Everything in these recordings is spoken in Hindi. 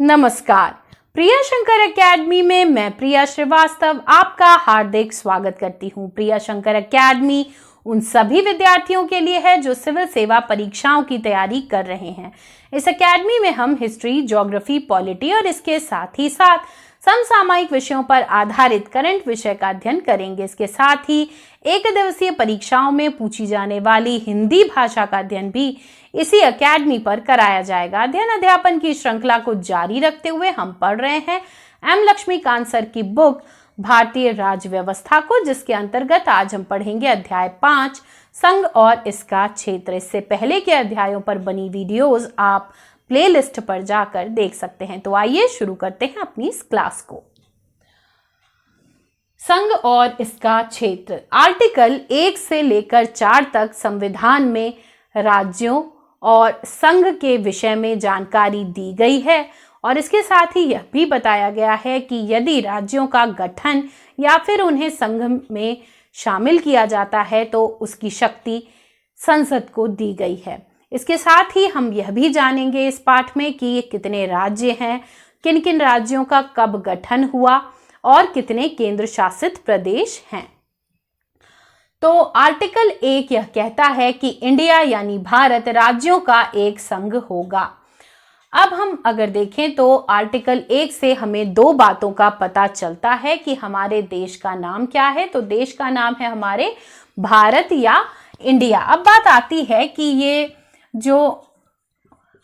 नमस्कार। प्रिया शंकर एकेडमी में मैं प्रिया श्रीवास्तव आपका हार्दिक स्वागत करती हूँ। प्रिया शंकर एकेडमी उन सभी विद्यार्थियों के लिए है जो सिविल सेवा परीक्षाओं की तैयारी कर रहे हैं। इस एकेडमी में हम हिस्ट्री, ज्योग्राफी, पॉलिटी और इसके साथ ही साथ समसामयिक विषयों पर आधारित करंट विषय का अध्ययन करेंगे। इसके साथ ही एक दिवसीय परीक्षाओं में पूछी जाने वाली हिंदी भाषा का अध्ययन भी इसी एकेडमी पर कराया जाएगा। अध्ययन अध्यापन की श्रृंखला को जारी रखते हुए हम पढ़ रहे हैं एम लक्ष्मीकांत सर की बुक भारतीय राज्य व्यवस्था को, जिसके अंतर्गत आज हम पढ़ेंगे अध्याय 5 संघ और इसका क्षेत्र। इससे पहले के अध्यायों पर बनी वीडियोस आप प्लेलिस्ट पर जाकर देख सकते हैं। तो आइए शुरू करते हैं अपनी इस क्लास को। संघ और इसका क्षेत्र। आर्टिकल 1 से लेकर 4 तक संविधान में राज्यों और संघ के विषय में जानकारी दी गई है और इसके साथ ही यह भी बताया गया है कि यदि राज्यों का गठन या फिर उन्हें संघ में शामिल किया जाता है तो उसकी शक्ति संसद को दी गई है। इसके साथ ही हम यह भी जानेंगे इस पाठ में कि कितने राज्य हैं, किन किन राज्यों का कब गठन हुआ और कितने केंद्र शासित प्रदेश हैं। तो आर्टिकल 1 यह कहता है कि इंडिया यानी भारत राज्यों का एक संघ होगा। अब हम अगर देखें तो आर्टिकल 1 से हमें 2 बातों का पता चलता है कि हमारे देश का नाम क्या है। तो देश का नाम है हमारे भारत या इंडिया। अब बात आती है कि ये जो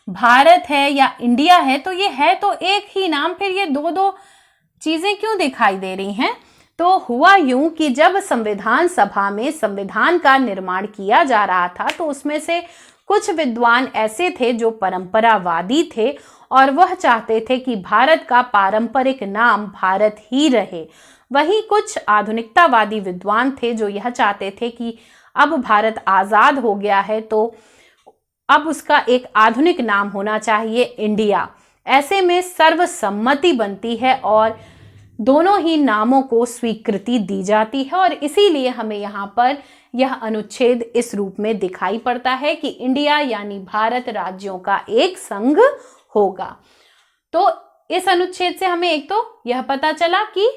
भारत है या इंडिया है तो ये है तो एक ही नाम, फिर ये दो चीजें क्यों दिखाई दे रही हैं? तो हुआ यूं कि जब संविधान सभा में संविधान का निर्माण किया जा रहा था तो उसमें से कुछ विद्वान ऐसे थे जो परंपरावादी थे और वह चाहते थे कि भारत का पारंपरिक नाम भारत ही रहे। वहीं कुछ आधुनिकतावादी विद्वान थे जो यह चाहते थे कि अब भारत आजाद हो गया है तो अब उसका एक आधुनिक नाम होना चाहिए इंडिया। ऐसे में सर्वसम्मति बनती है और दोनों ही नामों को स्वीकृति दी जाती है और इसीलिए हमें यहाँ पर यह अनुच्छेद इस रूप में दिखाई पड़ता है कि इंडिया यानी भारत राज्यों का एक संघ होगा। तो इस अनुच्छेद से हमें एक तो यह पता चला कि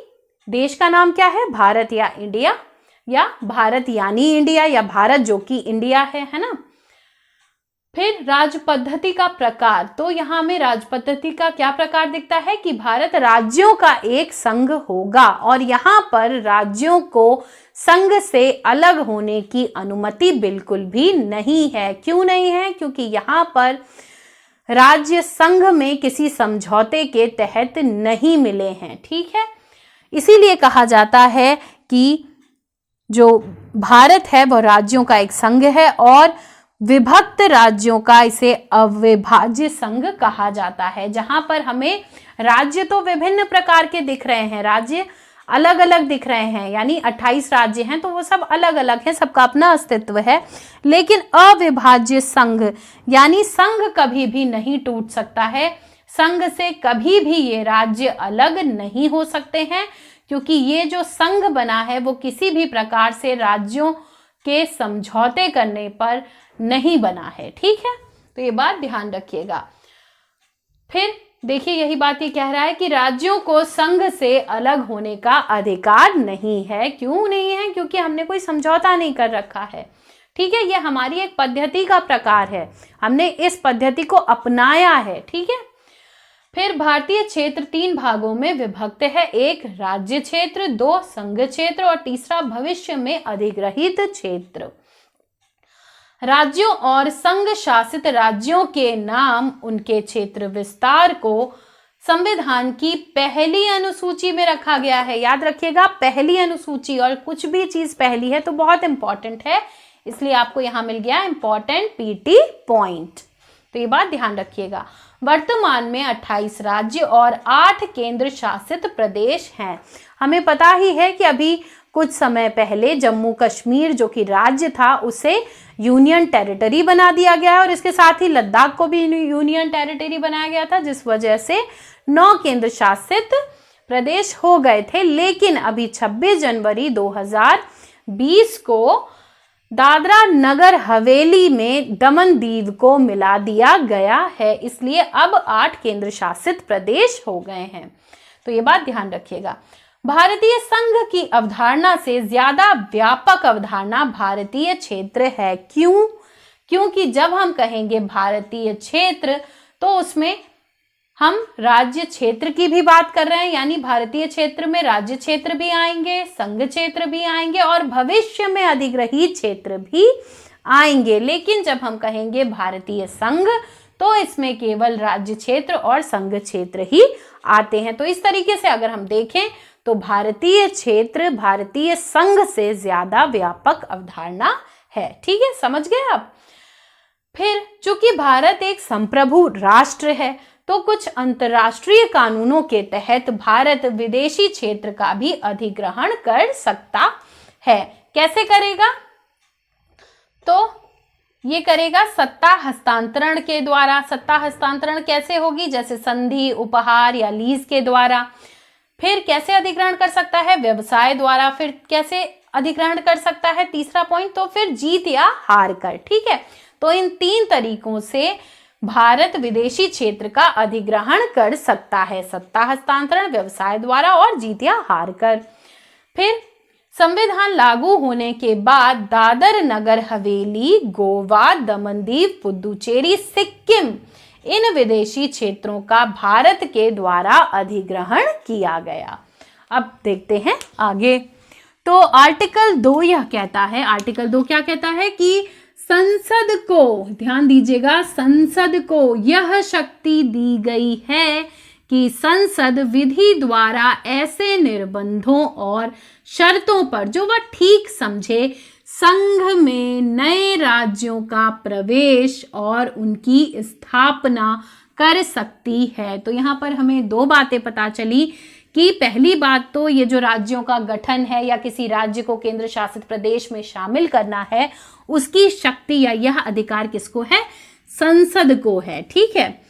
देश का नाम क्या है, भारत या इंडिया, या भारत यानी इंडिया या भारत जो कि इंडिया है ना। फिर राज्य पद्धति का प्रकार। तो यहाँ में राज्य पद्धति का क्या प्रकार दिखता है कि भारत राज्यों का एक संघ होगा और यहाँ पर राज्यों को संघ से अलग होने की अनुमति बिल्कुल भी नहीं है। क्यों नहीं है? क्योंकि यहाँ पर राज्य संघ में किसी समझौते के तहत नहीं मिले हैं। ठीक है, इसीलिए कहा जाता है कि जो भारत है वह राज्यों का एक संघ है और विभक्त राज्यों का इसे अविभाज्य संघ कहा जाता है। जहां पर हमें राज्य तो विभिन्न प्रकार के दिख रहे हैं, राज्य अलग अलग दिख रहे हैं, यानी 28 राज्य हैं तो वो सब अलग अलग हैं, सबका अपना अस्तित्व है। लेकिन अविभाज्य संघ यानी संघ कभी भी नहीं टूट सकता है, संघ से कभी भी ये राज्य अलग नहीं हो सकते हैं, क्योंकि ये जो संघ बना है वो किसी भी प्रकार से राज्यों के समझौते करने पर नहीं बना है। ठीक है, तो ये बात ध्यान रखिएगा। फिर देखिए यही बात ये कह रहा है कि राज्यों को संघ से अलग होने का अधिकार नहीं है। क्यों नहीं है? क्योंकि हमने कोई समझौता नहीं कर रखा है। ठीक है, ये हमारी एक पद्धति का प्रकार है, हमने इस पद्धति को अपनाया है। ठीक है, फिर भारतीय क्षेत्र 3 भागों में विभक्त है। 1 राज्य क्षेत्र, 2 संघ क्षेत्र और तीसरा भविष्य में अधिग्रहित क्षेत्र। राज्यों और संघ शासित राज्यों के नाम उनके क्षेत्र विस्तार को संविधान की पहली अनुसूची में रखा गया है। याद रखिएगा, पहली अनुसूची, और कुछ भी चीज पहली है तो बहुत इंपॉर्टेंट है, इसलिए आपको यहां मिल गया इंपॉर्टेंट पीटी पॉइंट। तो ये बात ध्यान रखिएगा। वर्तमान में 28 राज्य और 8 केंद्र शासित प्रदेश हैं। हमें पता ही है कि अभी कुछ समय पहले जम्मू कश्मीर जो कि राज्य था उसे यूनियन टेरिटरी बना दिया गया और इसके साथ ही लद्दाख को भी यूनियन टेरिटरी बनाया गया था, जिस वजह से 9 केंद्र शासित प्रदेश हो गए थे। लेकिन अभी 26 जनवरी 2020 को दादरा नगर हवेली में दमन दीव को मिला दिया गया है, इसलिए अब 8 केंद्र शासित प्रदेश हो गए हैं। तो ये बात ध्यान रखिएगा। भारतीय संघ की अवधारणा से ज्यादा व्यापक अवधारणा भारतीय क्षेत्र है। क्यों? क्योंकि जब हम कहेंगे भारतीय क्षेत्र तो उसमें हम राज्य क्षेत्र की भी बात कर रहे हैं, यानी भारतीय क्षेत्र में राज्य क्षेत्र भी आएंगे, संघ क्षेत्र भी आएंगे और भविष्य में अधिग्रहित क्षेत्र भी आएंगे। लेकिन जब हम कहेंगे भारतीय संघ तो इसमें केवल राज्य क्षेत्र और संघ क्षेत्र ही आते हैं। तो इस तरीके से अगर हम देखें तो भारतीय क्षेत्र भारतीय संघ से ज्यादा व्यापक अवधारणा है। ठीक है, समझ गए आप? फिर चूंकि भारत एक संप्रभु राष्ट्र है तो कुछ अंतर्राष्ट्रीय कानूनों के तहत भारत विदेशी क्षेत्र का भी अधिग्रहण कर सकता है। कैसे करेगा? तो ये करेगा सत्ता हस्तांतरण के द्वारा। सत्ता हस्तांतरण कैसे होगी? जैसे संधि, उपहार या लीज के द्वारा। फिर कैसे अधिग्रहण कर सकता है? व्यवसाय द्वारा। फिर कैसे अधिग्रहण कर सकता है? तीसरा पॉइंट, तो फिर जीत या हार कर। ठीक है, तो इन 3 तरीकों से भारत विदेशी क्षेत्र का अधिग्रहण कर सकता है, सत्ता हस्तांतरण, व्यवसाय द्वारा और जीत या हार कर। फिर संविधान लागू होने के बाद दादर नगर हवेली, गोवा, दमन दीव, पुदुचेरी, सिक्किम इन विदेशी क्षेत्रों का भारत के द्वारा अधिग्रहण किया गया। अब देखते हैं आगे। तो आर्टिकल 2 यह कहता है, आर्टिकल 2 क्या कहता है कि संसद को, ध्यान दीजिएगा, संसद को यह शक्ति दी गई है कि संसद विधि द्वारा ऐसे निर्बंधों और शर्तों पर जो वह ठीक समझे संघ में नए राज्यों का प्रवेश और उनकी स्थापना कर सकती है। तो यहाँ पर हमें 2 बातें पता चली कि पहली बात तो ये जो राज्यों का गठन है या किसी राज्य को केंद्र शासित प्रदेश में शामिल करना है, उसकी शक्ति या यह अधिकार किसको है? संसद को है। ठीक है,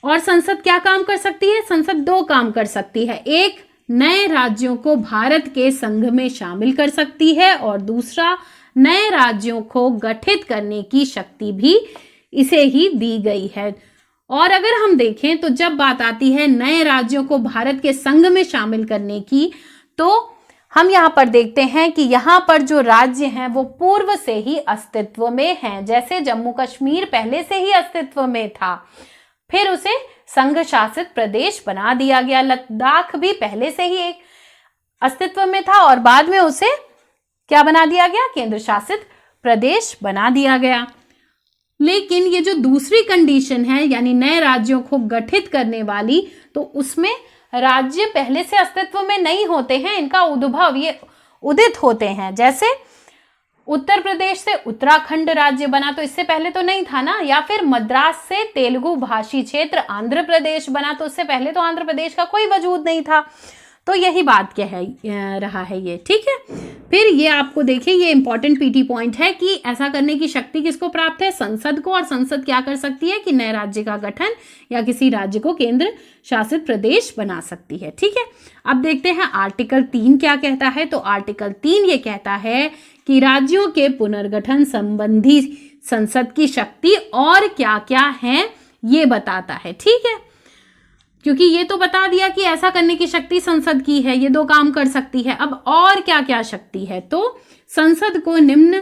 और संसद क्या काम कर सकती है? संसद 2 काम कर सकती है। एक, नए राज्यों को भारत के संघ में शामिल कर सकती है और दूसरा, नए राज्यों को गठित करने की शक्ति भी इसे ही दी गई है। और अगर हम देखें तो जब बात आती है नए राज्यों को भारत के संघ में शामिल करने की, तो हम यहाँ पर देखते हैं कि यहाँ पर जो राज्य हैं वो पूर्व से ही अस्तित्व में हैं। जैसे जम्मू कश्मीर पहले से ही अस्तित्व में था, फिर उसे संघ शासित प्रदेश बना दिया गया। लद्दाख भी पहले से ही एक अस्तित्व में था और बाद में उसे क्या बना दिया गया? केंद्र शासित प्रदेश बना दिया गया। लेकिन ये जो दूसरी कंडीशन है, यानी नए राज्यों को गठित करने वाली, तो उसमें राज्य पहले से अस्तित्व में नहीं होते हैं, इनका उद्भव ये उदित होते हैं। जैसे उत्तर प्रदेश से उत्तराखंड राज्य बना, तो इससे पहले तो नहीं था ना। या फिर मद्रास से तेलुगु भाषी क्षेत्र आंध्र प्रदेश बना, तो उससे पहले तो आंध्र प्रदेश का कोई वजूद नहीं था। तो यही बात क्या है रहा है ये। ठीक है, फिर ये आपको देखिए, ये इंपॉर्टेंट पीटी पॉइंट है कि ऐसा करने की शक्ति किसको प्राप्त है? संसद को। और संसद क्या कर सकती है कि नए राज्य का गठन या किसी राज्य को केंद्र शासित प्रदेश बना सकती है। ठीक है, अब देखते हैं आर्टिकल 3 क्या कहता है। तो आर्टिकल 3 ये कहता है कि राज्यों के पुनर्गठन संबंधी संसद की शक्ति और क्या क्या है ये बताता है। ठीक है, क्योंकि ये तो बता दिया कि ऐसा करने की शक्ति संसद की है, ये 2 काम कर सकती है। अब और क्या क्या शक्ति है? तो संसद को निम्न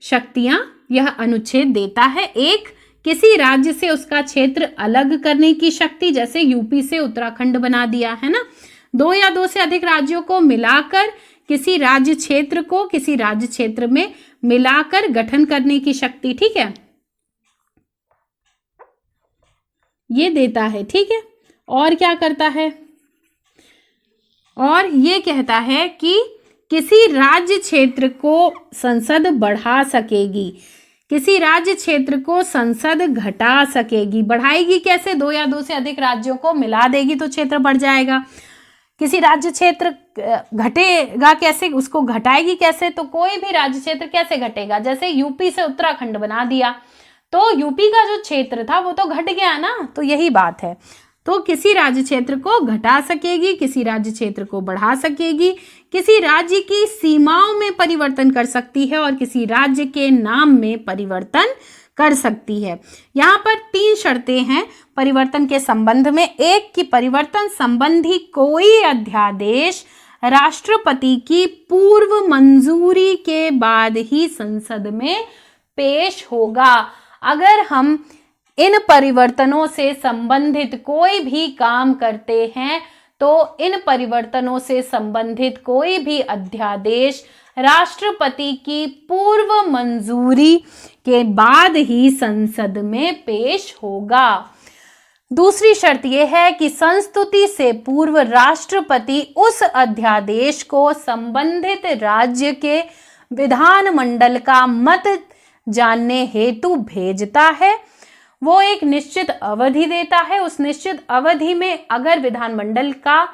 शक्तियां यह अनुच्छेद देता है। 1, किसी राज्य से उसका क्षेत्र अलग करने की शक्ति, जैसे यूपी से उत्तराखंड बना दिया है ना। 2 या 2 से अधिक राज्यों को मिलाकर किसी राज्य क्षेत्र को किसी राज्य क्षेत्र में मिलाकर गठन करने की शक्ति। ठीक है, ये देता है। ठीक है, और क्या करता है? और ये कहता है कि किसी राज्य क्षेत्र को संसद बढ़ा सकेगी, किसी राज्य क्षेत्र को संसद घटा सकेगी। बढ़ाएगी कैसे? 2 या 2 से अधिक राज्यों को मिला देगी तो क्षेत्र बढ़ जाएगा। किसी राज्य क्षेत्र घटेगा कैसे? उसको घटाएगी कैसे? तो कोई भी राज्य क्षेत्र कैसे घटेगा? जैसे यूपी से उत्तराखंड बना दिया तो यूपी का जो क्षेत्र था वो तो घट गया ना। तो यही बात है। तो किसी राज्य क्षेत्र को घटा सकेगी, किसी राज्य क्षेत्र को बढ़ा सकेगी, किसी राज्य की सीमाओं में परिवर्तन कर सकती है और किसी राज्य के नाम में परिवर्तन कर सकती है। यहाँ पर 3 शर्तें हैं परिवर्तन के संबंध में। एक कि परिवर्तन संबंधी कोई अध्यादेश राष्ट्रपति की पूर्व मंजूरी के बाद ही संसद में पेश होगा। अगर हम इन परिवर्तनों से संबंधित कोई भी काम करते हैं तो इन परिवर्तनों से संबंधित कोई भी अध्यादेश राष्ट्रपति की पूर्व मंजूरी के बाद ही संसद में पेश होगा। दूसरी शर्त यह है कि संस्तुति से पूर्व राष्ट्रपति उस अध्यादेश को संबंधित राज्य के विधानमंडल का मत जानने हेतु भेजता है। वो एक निश्चित अवधि देता है, उस निश्चित अवधि में अगर विधानमंडल का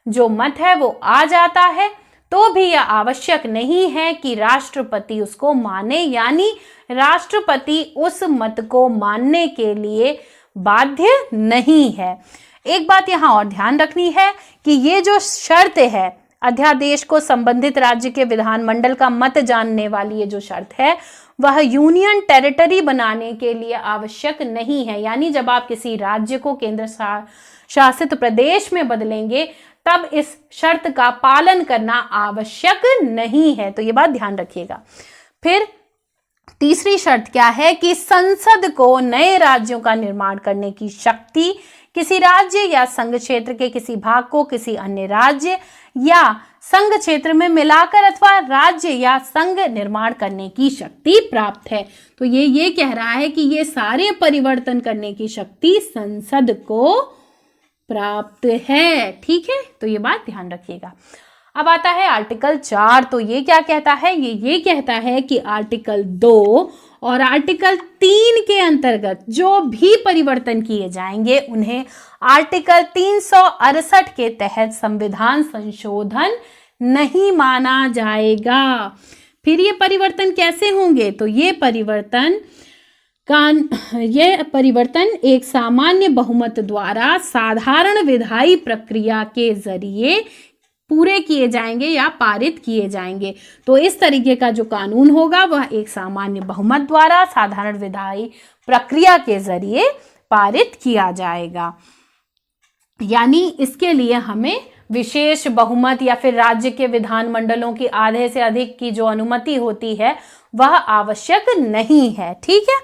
जो मत है वो आ जाता है तो भी यह आवश्यक नहीं है कि राष्ट्रपति उसको माने, यानी राष्ट्रपति उस मत को मानने के लिए बाध्य नहीं है। एक बात यहाँ और ध्यान रखनी है कि ये जो शर्त है अध्यादेश को संबंधित राज्य के विधानमंडल का मत जानने वाली ये जो शर्त है वह यूनियन टेरिटरी बनाने के लिए आवश्यक नहीं है। यानी जब आप किसी राज्य को केंद्र शासित प्रदेश में बदलेंगे तब इस शर्त का पालन करना आवश्यक नहीं है, तो ये बात ध्यान रखिएगा। फिर तीसरी शर्त क्या है कि संसद को नए राज्यों का निर्माण करने की शक्ति किसी राज्य या संघ क्षेत्र के किसी भाग को किसी अन्य राज्य या संघ क्षेत्र में मिलाकर अथवा राज्य या संघ निर्माण करने की शक्ति प्राप्त है। तो ये कह रहा है कि ये सारे परिवर्तन करने की शक्ति संसद को प्राप्त है। ठीक है, तो ये बात ध्यान रखिएगा। अब आता है आर्टिकल 4। तो ये क्या कहता है? ये कहता है कि आर्टिकल 2 और आर्टिकल 3 के अंतर्गत जो भी परिवर्तन किए जाएंगे उन्हें आर्टिकल 368 के तहत संविधान संशोधन नहीं माना जाएगा। फिर ये परिवर्तन कैसे होंगे? तो ये परिवर्तन एक सामान्य बहुमत द्वारा साधारण विधायी प्रक्रिया के जरिए पूरे किए जाएंगे या पारित किए जाएंगे। तो इस तरीके का जो कानून होगा वह एक सामान्य बहुमत द्वारा साधारण विधायी प्रक्रिया के जरिए पारित किया जाएगा। यानी इसके लिए हमें विशेष बहुमत या फिर राज्य के विधानमंडलों की आधे से अधिक की जो अनुमति होती है वह आवश्यक नहीं है। ठीक है,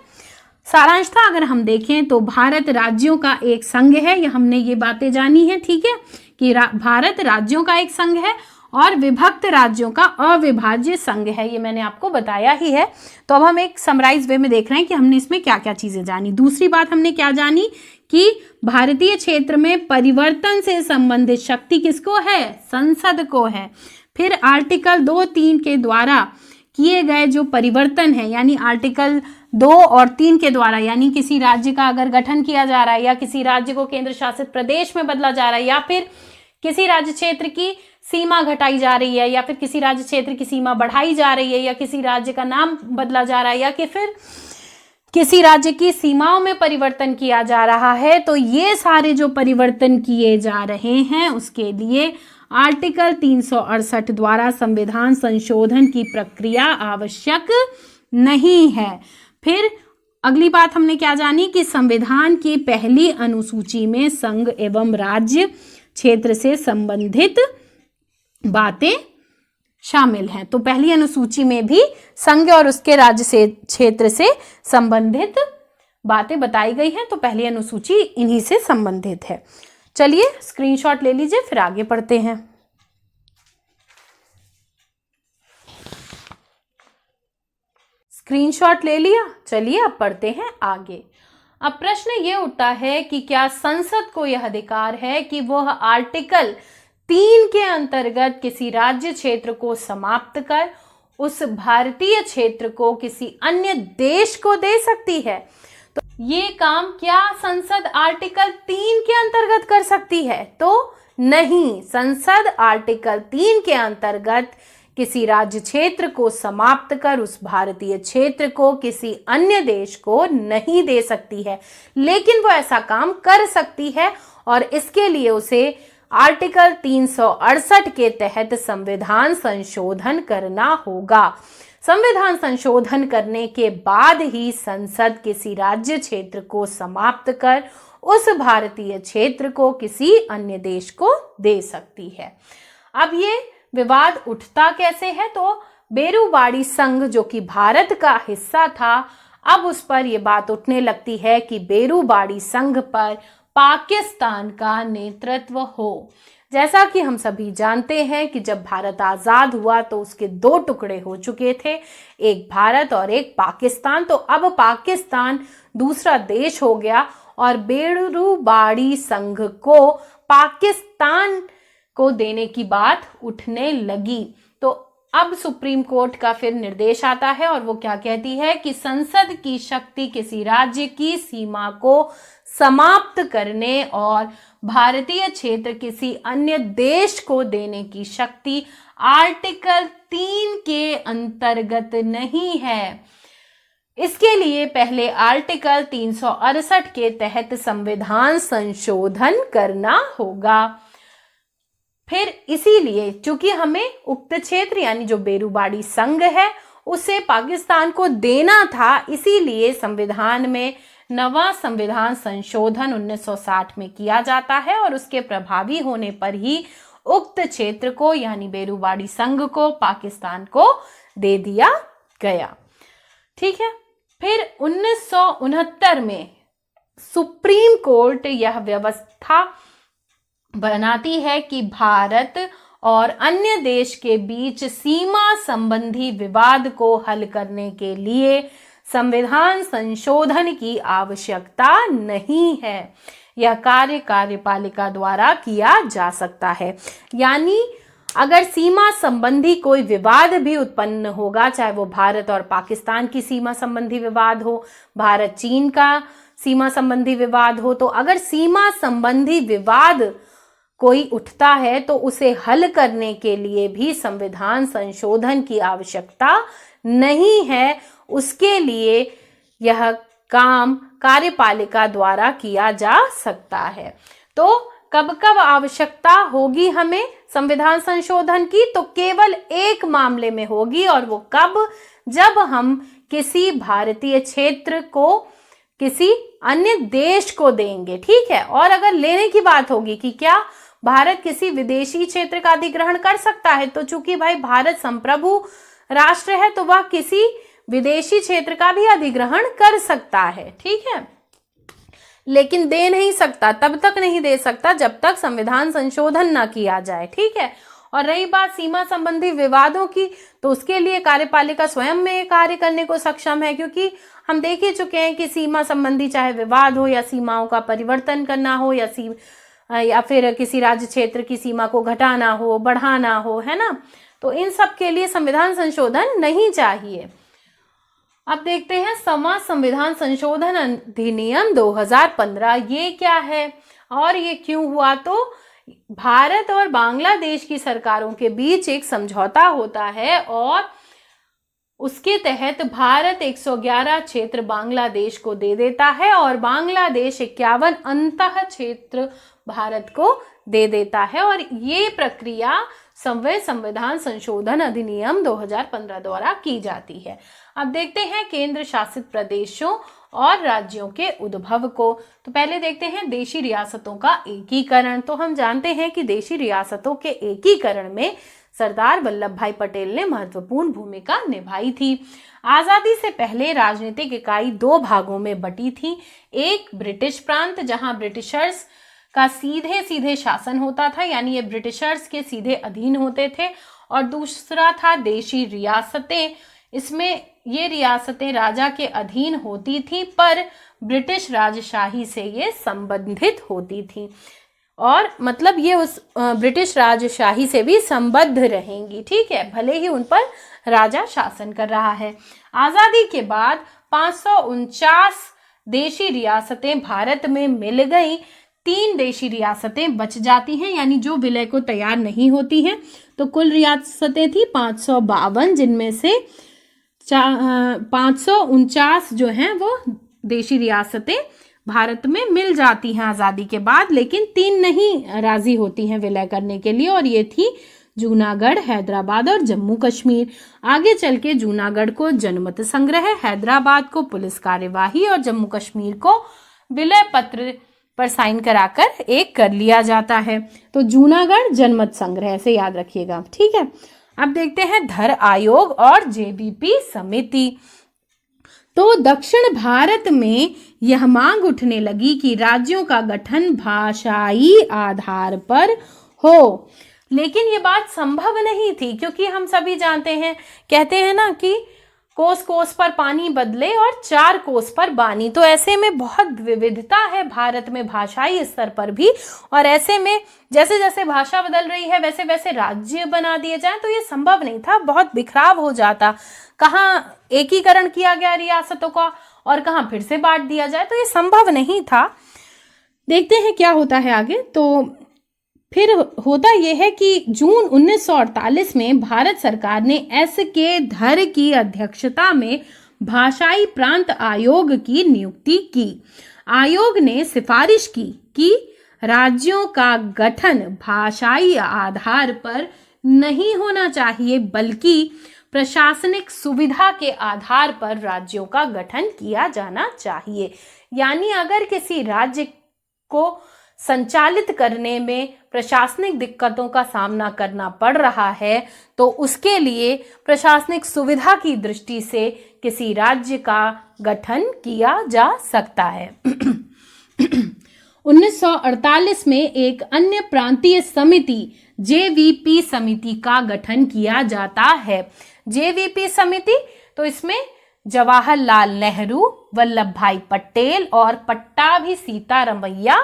सारांशतः अगर हम देखें तो भारत राज्यों का एक संघ है, ये हमने ये बातें जानी है। ठीक है, कि भारत राज्यों का एक संघ है और विभक्त राज्यों का अविभाज्य संघ है, ये मैंने आपको बताया ही है। तो अब हम एक समराइज वे में देख रहे हैं कि हमने इसमें क्या क्या चीजें जानी। दूसरी बात हमने क्या जानी कि भारतीय क्षेत्र में परिवर्तन से संबंधित शक्ति किसको है? संसद को है। फिर आर्टिकल 2-3 के द्वारा किए गए जो परिवर्तन है, यानी आर्टिकल 2 और 3 के द्वारा, यानी किसी राज्य का अगर गठन किया जा रहा है या किसी राज्य को केंद्र शासित प्रदेश में बदला जा रहा है या फिर किसी राज्य क्षेत्र की सीमा घटाई जा रही है या फिर किसी राज्य क्षेत्र की सीमा बढ़ाई जा रही है या किसी राज्य का नाम बदला जा रहा है या कि फिर किसी राज्य की सीमाओं में परिवर्तन किया जा रहा है, तो ये सारे जो परिवर्तन किए जा रहे हैं उसके लिए आर्टिकल 368 द्वारा संविधान संशोधन की प्रक्रिया आवश्यक नहीं है। फिर अगली बात हमने क्या जानी कि संविधान की पहली अनुसूची में संघ एवं राज्य क्षेत्र से संबंधित बातें शामिल हैं। तो पहली अनुसूची में भी संघ और उसके राज्य से क्षेत्र से संबंधित बातें बताई गई हैं। तो पहली अनुसूची इन्हीं से संबंधित है। चलिए स्क्रीनशॉट ले लीजिए, फिर आगे पढ़ते हैं। स्क्रीनशॉट ले लिया, चलिए अब पढ़ते हैं आगे। अब प्रश्न ये उठता है कि क्या संसद को यह अधिकार है कि वह आर्टिकल 3 के अंतर्गत किसी राज्य क्षेत्र को समाप्त कर उस भारतीय क्षेत्र को किसी अन्य देश को दे सकती है? तो ये काम क्या संसद आर्टिकल 3 के अंतर्गत कर सकती है? तो नहीं, संसद आर्टिकल 3 के अंतर्गत किसी राज्य क्षेत्र को समाप्त कर उस भारतीय क्षेत्र को किसी अन्य देश को नहीं दे सकती है, लेकिन वो ऐसा काम कर सकती है और इसके लिए उसे आर्टिकल 368 के तहत संविधान संशोधन करना होगा। संविधान संशोधन करने के बाद ही संसद किसी राज्य क्षेत्र को समाप्त कर उस भारतीय क्षेत्र को किसी अन्य देश को दे सकती है। अब ये विवाद उठता कैसे है, तो बेरूबाड़ी संघ जो कि भारत का हिस्सा था, अब उस पर यह बात उठने लगती है कि बेरूबाड़ी संघ पर पाकिस्तान का नेतृत्व हो। जैसा कि हम सभी जानते हैं कि जब भारत आजाद हुआ तो उसके दो टुकड़े हो चुके थे, एक भारत और एक पाकिस्तान। तो अब पाकिस्तान दूसरा देश हो गया और बेरूबाड़ी संघ को पाकिस्तान को देने की बात उठने लगी। तो अब सुप्रीम कोर्ट का फिर निर्देश आता है और वो क्या कहती है कि संसद की शक्ति किसी राज्य की सीमा को समाप्त करने और भारतीय क्षेत्र किसी अन्य देश को देने की शक्ति आर्टिकल 3 के अंतर्गत नहीं है। इसके लिए पहले आर्टिकल 368 के तहत संविधान संशोधन करना होगा। फिर इसीलिए चूंकि हमें उक्त क्षेत्र यानी जो बेरूबाड़ी संघ है उसे पाकिस्तान को देना था, इसीलिए संविधान में नवा संविधान संशोधन 1960 में किया जाता है और उसके प्रभावी होने पर ही उक्त क्षेत्र को यानी बेरूबाड़ी संघ को पाकिस्तान को दे दिया गया। ठीक है। फिर 1969 में सुप्रीम कोर्ट यह व्यवस्था बनाती है कि भारत और अन्य देश के बीच सीमा संबंधी विवाद को हल करने के लिए संविधान संशोधन की आवश्यकता नहीं है। यह कार्य कार्यपालिका द्वारा किया जा सकता है। यानी अगर सीमा संबंधी कोई विवाद भी उत्पन्न होगा, चाहे वो भारत और पाकिस्तान की सीमा संबंधी विवाद हो, भारत चीन का सीमा संबंधी विवाद हो, तो अगर सीमा संबंधी विवाद कोई उठता है तो उसे हल करने के लिए भी संविधान संशोधन की आवश्यकता नहीं है। उसके लिए यह काम कार्यपालिका द्वारा किया जा सकता है। तो कब कब आवश्यकता होगी हमें संविधान संशोधन की, तो केवल एक मामले में होगी, और वो कब, जब हम किसी भारतीय क्षेत्र को किसी अन्य देश को देंगे। ठीक है। और अगर लेने की बात होगी कि क्या भारत किसी विदेशी क्षेत्र का अधिग्रहण कर सकता है, तो चूंकि भाई भारत संप्रभु राष्ट्र है तो वह किसी विदेशी क्षेत्र का भी अधिग्रहण कर सकता है। ठीक है। लेकिन दे नहीं सकता, तब तक नहीं दे सकता जब तक संविधान संशोधन ना किया जाए। ठीक है। और रही बात सीमा संबंधी विवादों की, तो उसके लिए कार्यपालिका स्वयं में कार्य करने को सक्षम है, क्योंकि हम देख ही चुके हैं कि सीमा संबंधी चाहे विवाद हो या सीमाओं का परिवर्तन करना हो या फिर किसी राज्य क्षेत्र की सीमा को घटाना हो, बढ़ाना हो, है ना, तो इन सब के लिए संविधान संशोधन नहीं चाहिए। अब देखते हैं संविधान संशोधन अधिनियम 2015 ये क्या है और ये क्यों हुआ। तो भारत और बांग्लादेश की सरकारों के बीच एक समझौता होता है और उसके तहत भारत 111 क्षेत्र बांग्लादेश को दे देता है और बांग्लादेश 51 अंतः क्षेत्र भारत को दे देता है। और ये प्रक्रिया संविधान संशोधन अधिनियम 2015 द्वारा की जाती है। अब देखते हैं केंद्र शासित प्रदेशों और राज्यों के उद्भव को। तो पहले देखते हैं देशी रियासतों का एकीकरण। तो हम जानते हैं कि देशी रियासतों के एकीकरण में सरदार वल्लभ भाई पटेल ने महत्वपूर्ण भूमिका निभाई थी। आजादी से पहले राजनीतिक इकाई दो भागों में बटी थी। एक ब्रिटिश प्रांत जहां ब्रिटिशर्स का सीधे सीधे शासन होता था, यानी ये ब्रिटिशर्स के सीधे अधीन होते थे, और दूसरा था देशी रियासतें। इसमें ये रियासतें राजा के अधीन होती थी पर ब्रिटिश राजशाही से ये संबंधित होती थी, और मतलब ये उस ब्रिटिश राजशाही से भी संबद्ध रहेंगी। ठीक है, भले ही उन पर राजा शासन कर रहा है। आजादी के बाद 549 देशी रियासतें भारत में मिल गई। 3 देशी रियासतें बच जाती हैं, यानी जो विलय को तैयार नहीं होती हैं। तो कुल रियासतें थी 552, जिनमें से 549 जो हैं वो देशी रियासतें भारत में मिल जाती हैं आज़ादी के बाद, लेकिन 3 नहीं राजी होती हैं विलय करने के लिए, और ये थी जूनागढ़, हैदराबाद और जम्मू कश्मीर। आगे चल के जूनागढ़ को जनमत संग्रह, हैदराबाद को पुलिस कार्यवाही और जम्मू कश्मीर को विलय पत्र पर साइन कराकर एक कर लिया जाता है। तो जूनागढ़ जनमत संग्रह से याद रखिएगा, ठीक है। अब देखते हैं धर आयोग और जेवीपी समिति। तो दक्षिण भारत में यह मांग उठने लगी कि राज्यों का गठन भाषाई आधार पर हो, लेकिन ये बात संभव नहीं थी, क्योंकि हम सभी जानते हैं, कहते हैं ना कि कोस कोस पर पानी बदले और 4 कोस पर बानी। तो ऐसे में बहुत विविधता है भारत में भाषाई स्तर पर भी, और ऐसे में जैसे जैसे भाषा बदल रही है वैसे वैसे राज्य बना दिए जाएं तो ये संभव नहीं था, बहुत बिखराव हो जाता। कहाँ एकीकरण किया गया रियासतों का और कहाँ फिर से बांट दिया जाए, तो ये संभव नहीं था। देखते हैं क्या होता है आगे। तो फिर होता यह है कि जून 1948 में भारत सरकार ने S.K. धर की अध्यक्षता में भाषाई प्रांत आयोग की नियुक्ति की। आयोग ने सिफारिश की कि राज्यों का गठन भाषाई आधार पर नहीं होना चाहिए, बल्कि प्रशासनिक सुविधा के आधार पर राज्यों का गठन किया जाना चाहिए। यानी अगर किसी राज्य को संचालित करने में प्रशासनिक दिक्कतों का सामना करना पड़ रहा है तो उसके लिए प्रशासनिक सुविधा की दृष्टि से किसी राज्य का गठन किया जा सकता है। 1948 में एक अन्य प्रांतीय समिति जेवीपी समिति का गठन किया जाता है। जेवीपी समिति, तो इसमें जवाहरलाल नेहरू, वल्लभ भाई पटेल और पट्टाभी सीतारमैया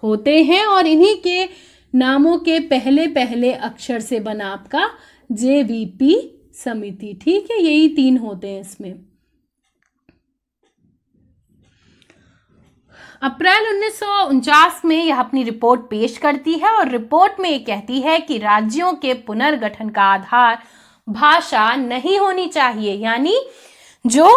होते हैं, और इन्हीं के नामों के पहले पहले अक्षर से बना आपका जेवीपी समिति, ठीक है। यही 3 होते हैं इसमें। अप्रैल 1949 में यह अपनी रिपोर्ट पेश करती है, और रिपोर्ट में ये कहती है कि राज्यों के पुनर्गठन का आधार भाषा नहीं होनी चाहिए। यानी जो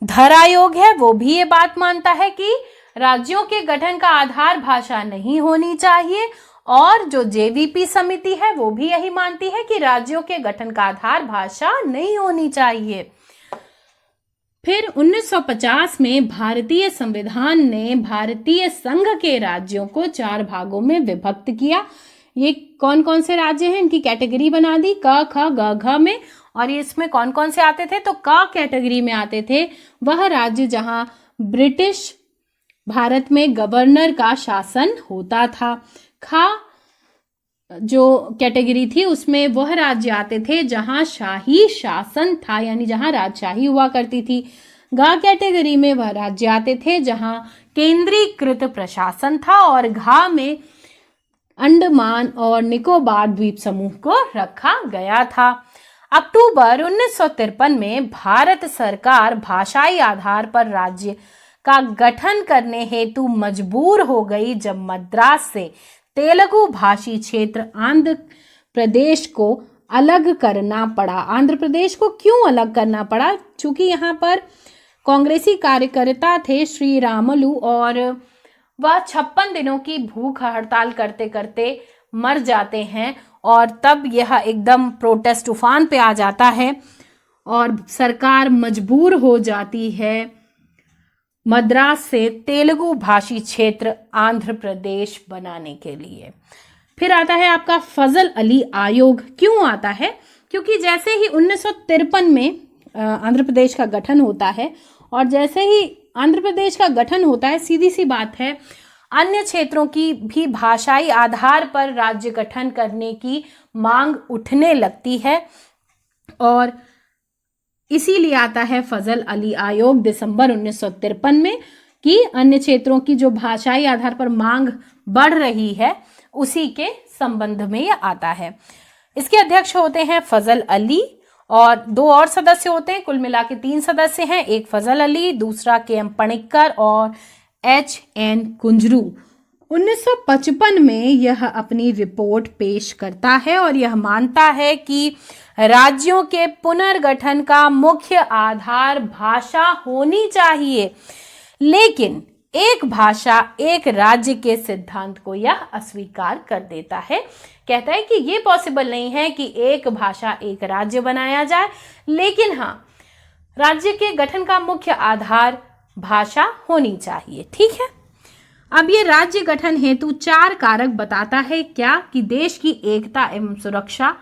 धर आयोग है वो भी ये बात मानता है कि राज्यों के गठन का आधार भाषा नहीं होनी चाहिए, और जो जेवीपी समिति है वो भी यही मानती है कि राज्यों के गठन का आधार भाषा नहीं होनी चाहिए। फिर 1950 में भारतीय संविधान ने भारतीय संघ के राज्यों को 4 भागों में विभक्त किया। ये कौन कौन से राज्य हैं, इनकी कैटेगरी बना दी क ख ग घ में। और ये इसमें कौन कौन से आते थे, तो क कैटेगरी में आते थे वह राज्य जहां ब्रिटिश भारत में गवर्नर का शासन होता था। ख जो कैटेगरी थी उसमें वह राज्य आते थे जहां शाही शासन था, यानी जहां राजशाही हुआ करती थी। ग कैटेगरी में वह राज्य आते थे जहां केंद्रीकृत प्रशासन था, और घ में अंडमान और निकोबार द्वीप समूह को रखा गया था। अक्टूबर 1953 में भारत सरकार भाषाई आधार पर राज्य का गठन करने हेतु मजबूर हो गई, जब मद्रास से तेलुगु भाषी क्षेत्र आंध्र प्रदेश को अलग करना पड़ा। आंध्र प्रदेश को क्यों अलग करना पड़ा? चूंकि यहाँ पर कांग्रेसी कार्यकर्ता थे श्री रामलू, और वह 56 दिनों की भूख हड़ताल करते करते मर जाते हैं, और तब यह एकदम प्रोटेस्ट तूफान पे आ जाता है और सरकार मजबूर हो जाती है मद्रास से तेलुगु भाषी क्षेत्र आंध्र प्रदेश बनाने के लिए। फिर आता है आपका फजल अली आयोग। क्यों आता है? क्योंकि जैसे ही 1953 में आंध्र प्रदेश का गठन होता है, और जैसे ही आंध्र प्रदेश का गठन होता है, सीधी सी बात है, अन्य क्षेत्रों की भी भाषाई आधार पर राज्य गठन करने की मांग उठने लगती है, और इसीलिए आता है फजल अली आयोग दिसंबर 1953 में, कि अन्य क्षेत्रों की जो भाषाई आधार पर मांग बढ़ रही है उसी के संबंध में यह आता है। इसके अध्यक्ष होते हैं फजल अली, और 2 और सदस्य होते हैं। कुल मिला के 3 सदस्य हैं, एक फजल अली, दूसरा KM पणिक्कर और HN कुंजरू। 1955 में यह अपनी रिपोर्ट पेश करता है, और यह मानता है कि राज्यों के पुनर्गठन का मुख्य आधार भाषा होनी चाहिए, लेकिन एक भाषा एक राज्य के सिद्धांत को यह अस्वीकार कर देता है। कहता है कि ये पॉसिबल नहीं है कि एक भाषा एक राज्य बनाया जाए, लेकिन हाँ, राज्य के गठन का मुख्य आधार भाषा होनी चाहिए। ठीक है, अब ये राज्य गठन हेतु 4 कारक बताता है। क्या? कि देश की एकता एवं सुरक्षा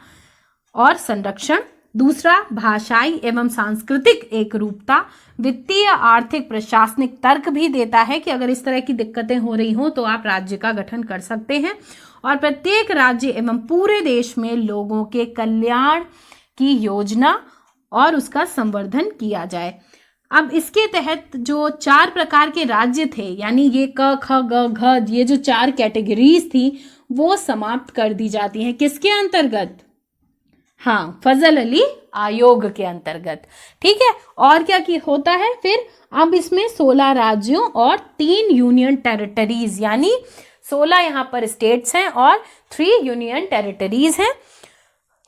और संरक्षण, दूसरा भाषाई एवं सांस्कृतिक एकरूपता, वित्तीय आर्थिक प्रशासनिक तर्क भी देता है कि अगर इस तरह की दिक्कतें हो रही हो तो आप राज्य का गठन कर सकते हैं, और प्रत्येक राज्य एवं पूरे देश में लोगों के कल्याण की योजना और उसका संवर्धन किया जाए। अब इसके तहत जो 4 प्रकार के राज्य थे, यानी ये क ख ग घ, ये जो 4 कैटेगरीज थी वो समाप्त कर दी जाती हैं। किसके अंतर्गत? हाँ, फजल अली आयोग के अंतर्गत। ठीक है, और क्या की होता है फिर? अब इसमें 16 राज्यों और 3 यूनियन टेरिटरीज, यानी 16 यहाँ पर स्टेट्स हैं और 3 यूनियन टेरिटरीज हैं,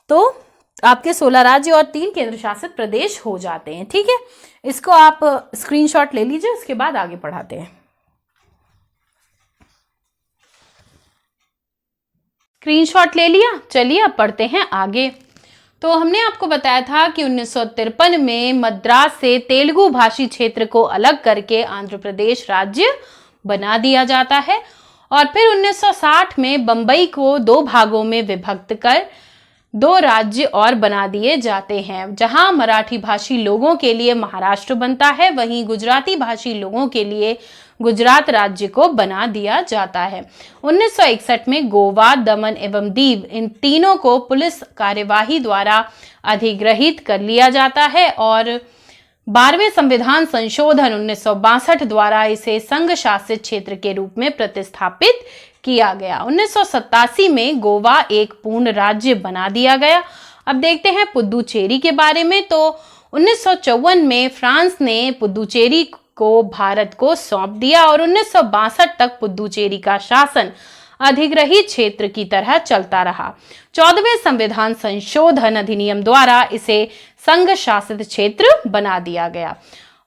तो आपके 16 राज्य और 3 केंद्र शासित प्रदेश हो जाते हैं। ठीक है, इसको आप स्क्रीनशॉट ले लीजिए, उसके बाद आगे पढ़ाते हैं। स्क्रीनशॉट ले लिया, चलिए अब पढ़ते हैं आगे। तो हमने आपको बताया था कि 1953 में मद्रास से तेलुगु भाषी क्षेत्र को अलग करके आंध्र प्रदेश राज्य बना दिया जाता है, और फिर 1960 में बंबई को 2 भागों में विभक्त कर 2 राज्य और बना दिए जाते हैं, जहां मराठी भाषी लोगों के लिए महाराष्ट्र बनता है, वहीं गुजराती भाषी लोगों के लिए गुजरात राज्य को बना दिया जाता है। 1961 में गोवा, दमन एवं दीव, इन तीनों को पुलिस कार्यवाही द्वारा अधिग्रहित कर लिया जाता है, और 12वें संविधान संशोधन 1962 द्वारा इसे संघ शासित क्षेत्र के रूप में प्रतिस्थापित किया गया। 1987 में गोवा एक पूर्ण राज्य बना दिया गया। अब देखते हैं पुदुचेरी के बारे में। तो 1954 में फ्रांस ने पुदुचेरी को भारत को सौंप दिया, और 1962 तक पुदुचेरी का शासन अधिग्रहित क्षेत्र की तरह चलता रहा। 14वें संविधान संशोधन अधिनियम द्वारा इसे संघ शासित क्षेत्र बना दिया गया।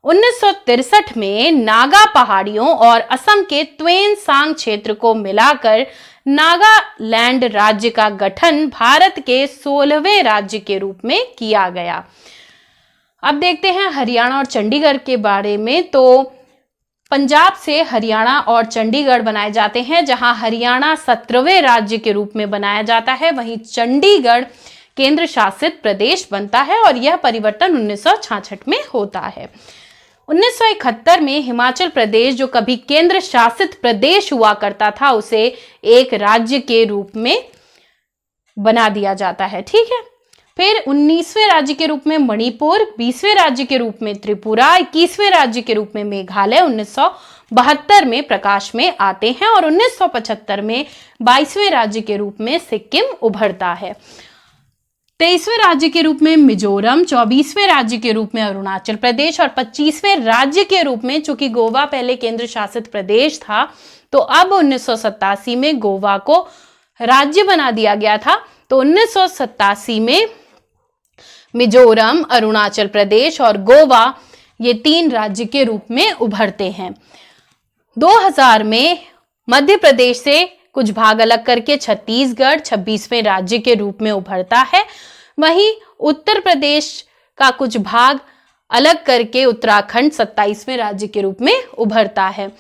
1963 में नागा पहाड़ियों और असम के त्वेन सांग क्षेत्र को मिलाकर नागालैंड राज्य का गठन भारत के 16वें राज्य के रूप में किया गया। अब देखते हैं हरियाणा और चंडीगढ़ के बारे में। तो पंजाब से हरियाणा और चंडीगढ़ बनाए जाते हैं, जहां हरियाणा 17वें राज्य के रूप में बनाया जाता है, वहीं चंडीगढ़ केंद्र शासित प्रदेश बनता है, और यह परिवर्तन 1966 में होता है। 1971 में हिमाचल प्रदेश, जो कभी केंद्र शासित प्रदेश हुआ करता था, उसे एक राज्य के रूप में बना दिया जाता है। ठीक है, फिर 19वें राज्य के रूप में मणिपुर, 20वें राज्य के रूप में त्रिपुरा, 21वें राज्य के रूप में मेघालय 1972 में प्रकाश में आते हैं, और 1975 में 22वें राज्य के रूप में सिक्किम उभरता है। 23वें राज्य के रूप में मिजोरम, 24वें राज्य के रूप में अरुणाचल प्रदेश, और 25वें राज्य के रूप में, चूंकि गोवा पहले केंद्र शासित प्रदेश था, तो अब 1987 में गोवा को राज्य बना दिया गया था। तो 1987 में मिजोरम, अरुणाचल प्रदेश और गोवा, ये 3 राज्य के रूप में उभरते हैं। 2000 में मध्य प्रदेश से कुछ भाग अलग करके छत्तीसगढ़ 26वें राज्य के रूप में उभरता है। वहीं उत्तर प्रदेश का कुछ भाग अलग करके उत्तराखंड 27वें राज्य के रूप में उभरता है,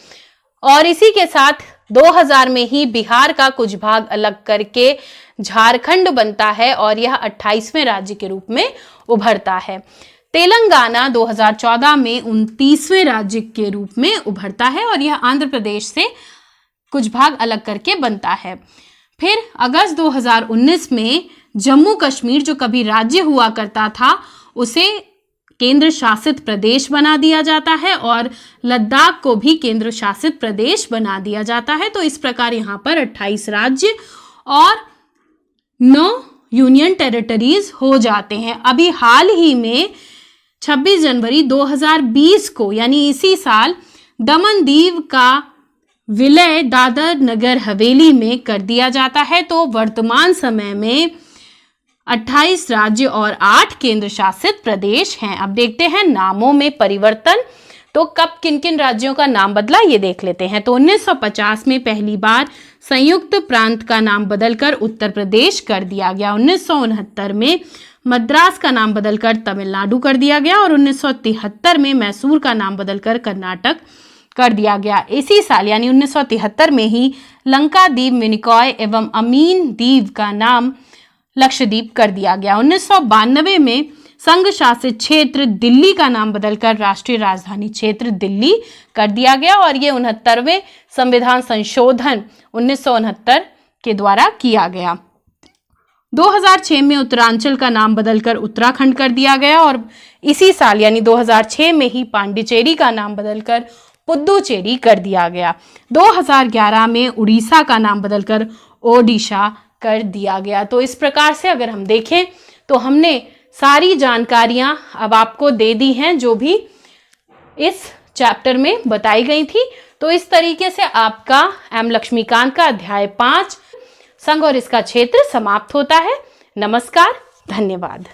और इसी के साथ 2000 में ही बिहार का कुछ भाग अलग करके झारखंड बनता है, और यह 28वें राज्य के रूप में उभरता है। तेलंगाना 2014 में 29वें राज्य के रूप में उभरता है, और यह आंध्र प्रदेश से कुछ भाग अलग करके बनता है। फिर अगस्त 2019 में जम्मू कश्मीर, जो कभी राज्य हुआ करता था, उसे केंद्र शासित प्रदेश बना दिया जाता है, और लद्दाख को भी केंद्र शासित प्रदेश बना दिया जाता है। तो इस प्रकार यहाँ पर 28 राज्य और 9 यूनियन टेरिटरीज हो जाते हैं। अभी हाल ही में 26 जनवरी 2020 को, यानी इसी साल, दमन दीव का विलय दादर नगर हवेली में कर दिया जाता है। तो वर्तमान समय में 28 राज्य और 8 केंद्र शासित प्रदेश हैं। अब देखते हैं नामों में परिवर्तन। तो कब किन किन राज्यों का नाम बदला ये देख लेते हैं। तो 1950 में पहली बार संयुक्त प्रांत का नाम बदलकर उत्तर प्रदेश कर दिया गया। 1969 में मद्रास का नाम बदलकर तमिलनाडु कर दिया गया और 1973 में मैसूर का नाम बदलकर कर्नाटक कर दिया गया। इसी साल यानी 1973 में ही लंकादीप, मिनिकॉय एवं अमीन दीव का नाम लक्षद्वीप कर दिया गया। 1992 में संघ शासित क्षेत्र दिल्ली का नाम बदलकर राष्ट्रीय राजधानी क्षेत्र दिल्ली कर दिया गया और ये 69वें संविधान संशोधन 1969 के द्वारा किया गया। 2006 में उत्तरांचल का नाम बदलकर उत्तराखंड कर दिया गया और इसी साल यानी 2006 में ही पांडिचेरी का नाम बदलकर पुद्दुचेरी कर दिया गया। 2011 में उड़ीसा का नाम बदलकर ओडिशा कर दिया गया। तो इस प्रकार से अगर हम देखें तो हमने सारी जानकारियां अब आपको दे दी हैं जो भी इस चैप्टर में बताई गई थी। तो इस तरीके से आपका एम लक्ष्मीकांत का अध्याय 5 संघ और इसका क्षेत्र समाप्त होता है। नमस्कार, धन्यवाद।